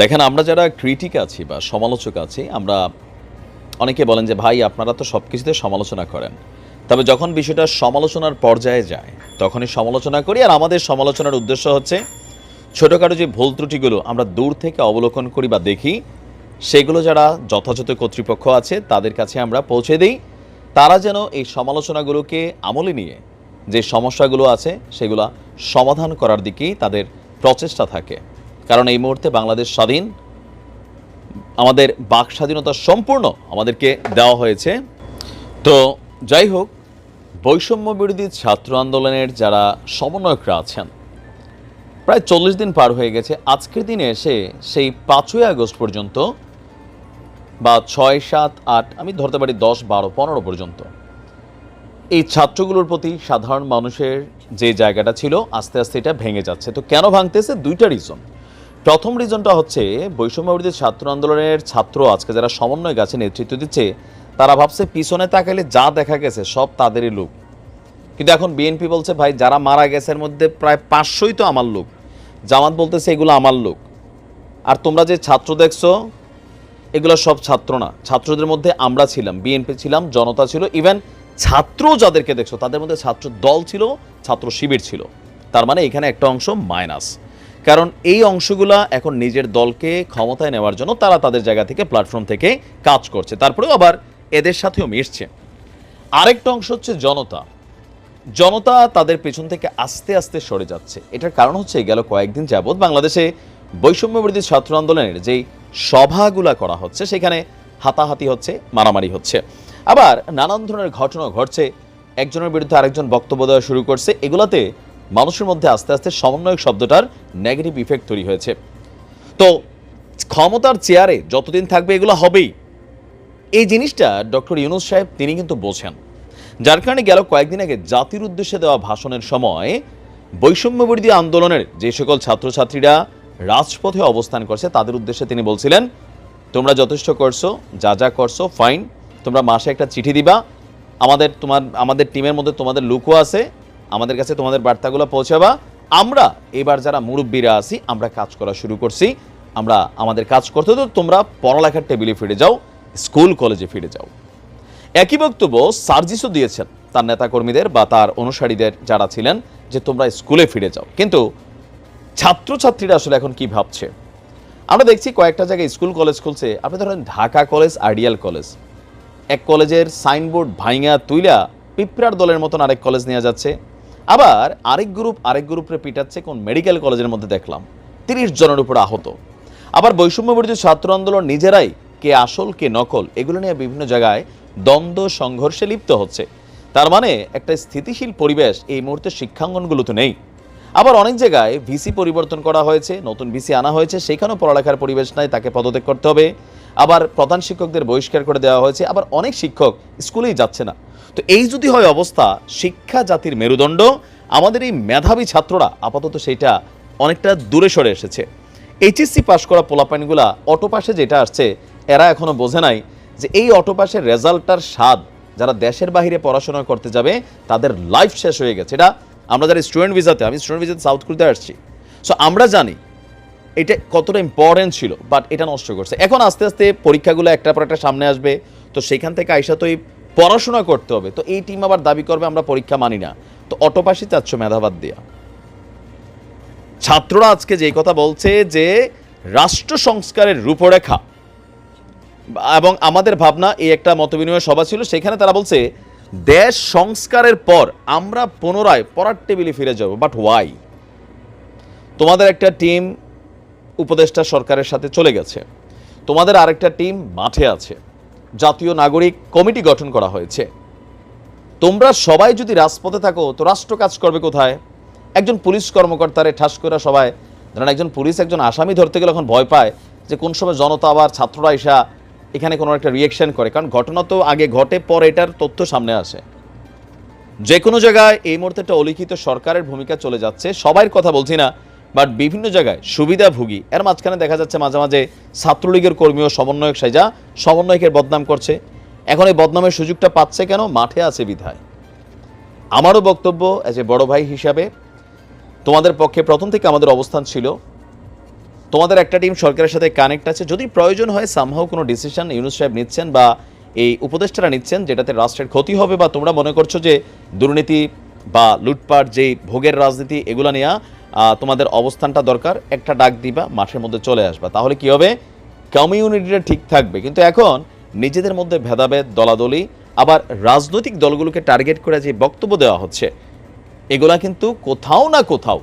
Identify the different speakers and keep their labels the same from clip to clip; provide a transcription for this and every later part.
Speaker 1: দেখেন, আমরা যারা ক্রিটিক আছি বা সমালোচক আছি, আমরা অনেকে বলেন যে ভাই আপনারা তো সব কিছুতে সমালোচনা করেন, তবে যখন বিষয়টা সমালোচনার পর্যায়ে যায় তখনই সমালোচনা করি। আর আমাদের সমালোচনার উদ্দেশ্য হচ্ছে ছোটোখাটো যে ভুল ত্রুটিগুলো আমরা দূর থেকে অবলোকন করি বা দেখি, সেগুলো যারা যথাযথ কর্তৃপক্ষ আছে তাদের কাছে আমরা পৌঁছে দিই, তারা যেন এই সমালোচনাগুলোকে আমলে নিয়ে যে সমস্যাগুলো আছে সেগুলো সমাধান করার দিকেই তাদের প্রচেষ্টা থাকে। কারণ এই মুহূর্তে বাংলাদেশ স্বাধীন, আমাদের বাক স্বাধীনতা সম্পূর্ণ আমাদেরকে দেওয়া হয়েছে। তো যাই হোক, বৈষম্য বিরোধী ছাত্র আন্দোলনের যারা সমন্বয়করা আছেন, প্রায় 40 দিন পার হয়ে গেছে। আজকের দিনে এসে সেই 5ই আগস্ট পর্যন্ত বা 6, 7, 8, আমি ধরতে পারি 10, 12, 15 পর্যন্ত এই ছাত্রগুলোর প্রতি সাধারণ মানুষের যে জায়গাটা ছিল আস্তে আস্তে এটা ভেঙে যাচ্ছে। তো কেন ভাঙতেছে? দুইটা রিজন। প্রথম রিজনটা হচ্ছে বৈষম্য বিরোধী ছাত্র আন্দোলনের ছাত্র আজকে যারা সমন্বয় গাছে নেতৃত্ব দিচ্ছে, তারা ভাবছে পিছনে তাকাইলে যা দেখা গেছে সব তাদেরই লোক। কিন্তু এখন বিএনপি বলছে ভাই যারা মারা গেছে এর মধ্যে প্রায় 500ই তো আমার লোক। জামাত বলতেছে এগুলো আমার লোক। আর তোমরা যে ছাত্র দেখছো এগুলো সব ছাত্র না, ছাত্রদের মধ্যে আমরা ছিলাম, বিএনপি ছিলাম, জনতা ছিল, ইভেন ছাত্র যাদেরকে দেখছো তাদের মধ্যে ছাত্র দল ছিল, ছাত্র শিবির ছিল। তার মানে এখানে একটা অংশ মাইনাস। কারণ এই অংশগুলা এখন নিজের দলকে ক্ষমতায় নেওয়ার জন্য তারা তাদের জায়গা থেকে প্ল্যাটফর্ম থেকে কাজ করছে, তারপরেও আবার এদের সাথেও মিশছে। আরেকটা অংশ হচ্ছে জনতা। জনতা তাদের পেছন থেকে আস্তে আস্তে সরে যাচ্ছে। এটার কারণ হচ্ছে গেল কয়েকদিন যাবৎ বাংলাদেশে বৈষম্য বিরোধী ছাত্র আন্দোলনের যেই সভাগুলা করা হচ্ছে সেখানে হাতাহাতি হচ্ছে, মারামারি হচ্ছে, আবার নানান ধরনের ঘটনা ঘটছে। একজনের বিরুদ্ধে আরেকজন বক্তব্য দেওয়া শুরু করছে। এগুলাতে মানুষের মধ্যে আস্তে আস্তে সমন্বয়ক শব্দটার নেগেটিভ ইফেক্ট তৈরি হয়েছে। তো ক্ষমতার চেয়ারে যতদিন থাকবে এগুলো হবেই, এই জিনিসটা ডক্টর ইউনূস সাহেব তিনি কিন্তু বোঝেন। যার কারণে গেল কয়েকদিন আগে জাতির উদ্দেশ্যে দেওয়া ভাষণের সময় বৈষম্য বিরোধী আন্দোলনের যে সকল ছাত্রছাত্রীরা রাজপথে অবস্থান করছে তাদের উদ্দেশ্যে তিনি বলছিলেন, তোমরা যথেষ্ট করছো, যা যা করছো ফাইন, তোমরা মাসে একটা চিঠি দিবা, আমাদের টিমের মধ্যে তোমাদের লুকও আছে, আমাদের কাছে তোমাদের বার্তাগুলো পৌঁছাবা। আমরা এবার যারা মুরব্বীরা আছি আমরা কাজ করা শুরু করছি, আমরা আমাদের কাজ করতে তো তোমরা পড়ালেখার টেবিলে ফিরে যাও, স্কুল কলেজে ফিরে যাও। একই বক্তব্য সার্জিসও দিয়েছেন তার নেতাকর্মীদের বা তার অনুসারীদের যারা ছিলেন, যে তোমরা স্কুলে ফিরে যাও। কিন্তু ছাত্রছাত্রীরা আসলে এখন কি ভাবছে আমরা দেখছি, কয়েকটা জায়গায় স্কুল কলেজ খুলছে। আপনি ধরেন ঢাকা কলেজ, আইডিয়াল কলেজ, এক কলেজের সাইনবোর্ড ভাইঙা তুইলা পিঁপড়ার দলের মতন আরেক কলেজ নিয়ে যাচ্ছে। আবার আরেক গ্রুপে পিটাচ্ছে কোন মেডিকেল কলেজের মধ্যে দেখলাম 30 জনের উপর আহত। আবার বৈষম্য বিরোধী ছাত্র আন্দোলন নিজেরাই কে আসল কে নকল এগুলো নিয়ে বিভিন্ন জায়গায় দ্বন্দ্ব সংঘর্ষে লিপ্ত হচ্ছে। তার মানে একটা স্থিতিশীল পরিবেশ এই মুহূর্তে শিক্ষাঙ্গনগুলোতে নেই। আবার অনেক জায়গায় ভিসি পরিবর্তন করা হয়েছে, নতুন ভিসি আনা হয়েছে, সেখানেও পড়ালেখার পরিবেশ নাই, তাকে পদত্যাগ করতে হবে। আবার প্রধান শিক্ষকদের বহিষ্কার করে দেওয়া হয়েছে, আবার অনেক শিক্ষক স্কুলেই যাচ্ছে না। তো এই যদি হয় অবস্থা, শিক্ষা জাতির মেরুদণ্ড, আমাদের এই মেধাবী ছাত্ররা আপাতত সেইটা অনেকটা দূরে সরে এসেছে। এইচএসসি পাস করা পোলাপাইনগুলা অটোপাসে যেটা আসছে, এরা এখনো বোঝে নাই যে এই অটোপাসের রেজাল্টটার স্বাদ যারা দেশের বাহিরে পড়াশোনা করতে যাবে তাদের লাইফ শেষ হয়ে গেছে। এটা আমরা যারা স্টুডেন্ট ভিসাতে, আমি স্টুডেন্ট ভিসাতে সাউথ কোরিয়াতে আসছি, সো আমরা জানি এটা কতটা ইম্পর্টেন্ট ছিল, বাট এটা নষ্ট করছে। এখন আস্তে আস্তে পরীক্ষাগুলো একটার পর একটা সামনে আসবে, তো সেখান থেকে আইসা তো এই পড়াশোনা করতে হবে। তো এই টিম আবার দাবি করবে আমরা পরীক্ষা মানি না, তো অটোপাসই চাচ্ছ মেধাবাদ দেয়া। ছাত্ররা আজকে যে কথা বলছে যে রাষ্ট্র সংস্কারের রূপরেখা এবং আমাদের ভাবনা, এই একটা মতবিনিময় সভা ছিল, সেখানে তারা বলছে দেশ সংস্কারের পর আমরা পুনরায় পড়ার টেবিলে ফিরে যাব। But why? তোমাদের একটা টিম উপদেষ্টা সরকারের সাথে চলে গেছে, তোমাদের আরেকটা টিম মাঠে আছে, জাতীয় নাগরিক কমিটি গঠন করা হয়েছে। তোমরা সবাই যদি রাজপথে থাকো তো রাষ্ট্র কাজ করবে কোথায়? একজন পুলিশ কর্মকর্তারে ঠাস করে সবাই, ধরেন একজন পুলিশ একজন আসামি ধরতে গেলে এখন ভয় পায় যে কোন সময় জনতা আবার ছাত্ররা এসা এখানে কোনো একটা রিয়েকশন করে, কারণ ঘটনা তো আগে ঘটে পরে এটার তথ্য সামনে আসে। যে কোনো জায়গায় এই মুহূর্তে একটা অলিখিত সরকারের ভূমিকা চলে যাচ্ছে, সবাইয়ের কথা বলছি না, বাট বিভিন্ন জায়গায় সুবিধাভোগী, এর মাঝখানে দেখা যাচ্ছে মাঝে মাঝে ছাত্রলীগের কর্মী ও সমন্বয়ক সাইজা সমন্বয়কের বদনাম করছে। এখন এই বদনামের সুযোগটা পাচ্ছে কেন? মাঠে আছে বিধায়। আমারও বক্তব্য এজ এ বড় ভাই হিসাবে, তোমাদের পক্ষে প্রথম থেকে আমাদের অবস্থান ছিল তোমাদের একটা টিম সরকারের সাথে কানেক্ট আছে, যদি প্রয়োজন হয় সামহাও কোনো ডিসিশন ইউনূস সাহেব নিচ্ছেন বা এই উপদেষ্টারা নিচ্ছেন যেটাতে রাষ্ট্রের ক্ষতি হবে, বা তোমরা মনে করছো যে দুর্নীতি বা লুটপাট, যেই ভোগের রাজনীতি, এগুলো নিয়ে তোমাদের অবস্থানটা দরকার, একটা ডাক দিবা, মাঠের মধ্যে চলে আসবা, তাহলে কি হবে, কমিউনিটিটা ঠিক থাকবে। কিন্তু এখন নিজেদের মধ্যে ভেদাভেদ, দলাদলি, আবার রাজনৈতিক দলগুলোকে টার্গেট করে যে বক্তব্য দেওয়া হচ্ছে, এগুলা কিন্তু কোথাও না কোথাও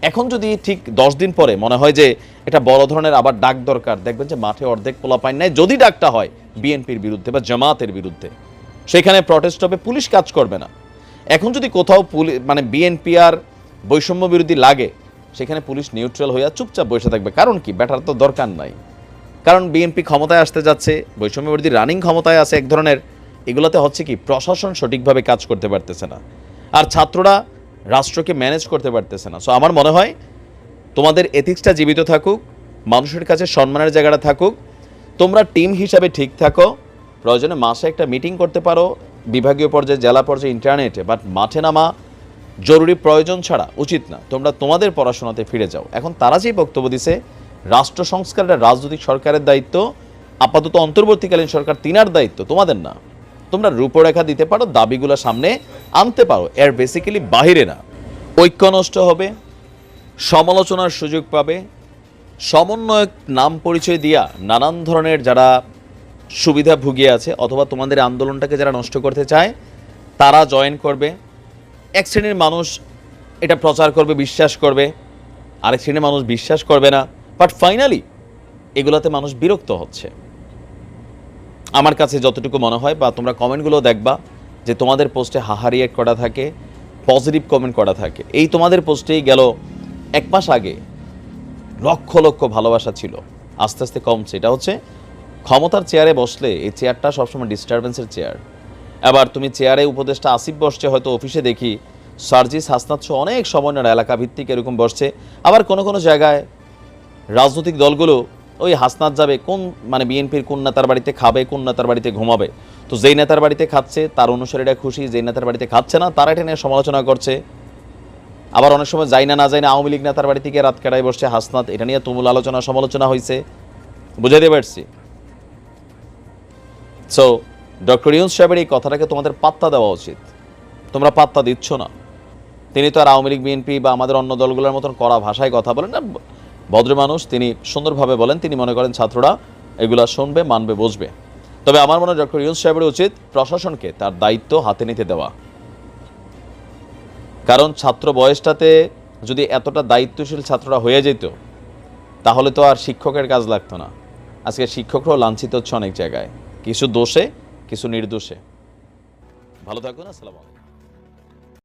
Speaker 1: এখন যদি ঠিক 10 দিন পরে মনে হয় যে এটা বড় ধরনের আবার ডাক দরকার, দেখবেন যে মাঠে অর্ধেক পোলাপাইন নাই, যদি ডাকটা হয় বিএনপির বিরুদ্ধে বা জামাতের বিরুদ্ধে, সেখানে প্রটেস্ট হবে, পুলিশ কাজ করবে না। এখন যদি কোথাও মানে বিএনপি আর বৈষম্য বিরোধী লাগে, সেখানে পুলিশ নিউট্রাল হইয়া চুপচাপ বসে থাকবে। কারণ কি, ব্যাটার তো দরকার নাই। কারণ বিএনপি ক্ষমতায় আসতে যাচ্ছে, বৈষম্য বিরোধী রানিং ক্ষমতায় আছে এক ধরনের, এগুলোতে হচ্ছে কি প্রশাসন সঠিকভাবে কাজ করতে পারতেছে না, আর ছাত্ররা রাষ্ট্রকে ম্যানেজ করতে পারতেছে না। সো আমার মনে হয় তোমাদের এথিক্সটা জীবিত থাকুক, মানুষের কাছে সম্মানের জায়গাটা থাকুক, তোমরা টিম হিসাবে ঠিক থাকো, প্রয়োজনে মাসে একটা মিটিং করতে পারো বিভাগীয় পর্যায়ে, জেলা পর্যায়ে, ইন্টারনেটে, বাট মাঠে নামা জরুরি প্রয়োজন ছাড়া উচিত না। তোমরা তোমাদের পড়াশোনাতে ফিরে যাও। এখন তারা যেই বক্তব্য দিছে, রাষ্ট্র সংস্কারটা রাজনৈতিক সরকারের দায়িত্ব, আপাতত অন্তর্বর্তীকালীন সরকার তিনার দায়িত্ব, তোমাদের না। তোমরা রূপরেখা দিতে পারো, দাবিগুলো সামনে আনতে পারো, এর বেসিক্যালি বাহিরে না। ঐক্য নষ্ট হবে, সমালোচনার সুযোগ পাবে, সমন্বয়ক নাম পরিচয় দিয়া নানান ধরনের যারা সুবিধা ভুগিয়ে আছে অথবা তোমাদের আন্দোলনটাকে যারা নষ্ট করতে চায়, তারা জয়েন করবে। এক শ্রেণীর মানুষ এটা প্রচার করবে, বিশ্বাস করবে, আরেক শ্রেণীর মানুষ বিশ্বাস করবে না, বাট ফাইনালি এগুলাতে মানুষ বিরক্ত হচ্ছে। আমার কাছে যতটুকু মনে হয়, বা তোমরা কমেন্টগুলো দেখবা যে তোমাদের পোস্টে হাহা রিয়েক্ট করা থাকে, পজিটিভ কমেন্ট করা থাকে। এই তোমাদের পোস্টেই গেল 1 মাস আগে লক্ষ লক্ষ ভালোবাসা ছিল, আস্তে আস্তে কমছে। এটা হচ্ছে ক্ষমতার চেয়ারে বসলে এই চেয়ারটা সবসময় ডিস্টারবেন্সের চেয়ার। আবার তুমি চেয়ারে উপদেষ্টা আসিফ বসছে, হয়তো অফিসে দেখি সার্জিস, হাসনাত সহ অনেক সমন্বয়ের এলাকা ভিত্তিক এরকম বসছে। আবার কোনো কোনো জায়গায় রাজনৈতিক দলগুলো ওই হাসনাত যাবে কোন, মানে বিএনপির কোন নেতার বাড়িতে খাবে, কোন নেতার বাড়িতে ঘুমাবে, তো যেই নেতার বাড়িতে খাচ্ছে তার অনুসারীরা খুশি, যেই নেতার বাড়িতে খাচ্ছে না তারা এটা নিয়ে সমালোচনা করছে। আবার অনেক সময় যাই না আওয়ামী লীগ নেতার বাড়ি থেকে রাত কাটায় বসছে হাসনাত, এটা নিয়ে তুমুল আলোচনা সমালোচনা হয়েছে। বুঝাইতে পারছি? সো ডক্টর ইউনূস সাহেবের এই কথাটাকে তোমাদের পাত্তা দেওয়া উচিত, তোমরা পাত্তা দিচ্ছ না। তিনি তো আর আওয়ামী লীগ, বিএনপি বা আমাদের অন্য দলগুলোর মতন কড়া ভাষায় কথা বলেন না, ভদ্র মানুষ, তিনি সুন্দরভাবে বলেন। তিনি মনে করেন ছাত্ররা এগুলা শুনবে, মানবে, বুঝবে। তবে আমার মনে হয় ডক্টর ইউনূস সাহেবের উচিত প্রশাসনকে তার দায়িত্ব হাতে নিতে দেওয়া। কারণ ছাত্র বয়সটাতে যদি এতটা দায়িত্বশীল ছাত্ররা হয়ে যেত, তাহলে তো আর শিক্ষকের কাজ লাগতো না। আজকে শিক্ষকরাও লাঞ্ছিত হচ্ছে অনেক জায়গায়, কিছু দোষে, কিছু নির্দোষে। ভালো থাকুন, আসসালামু আলাইকুম।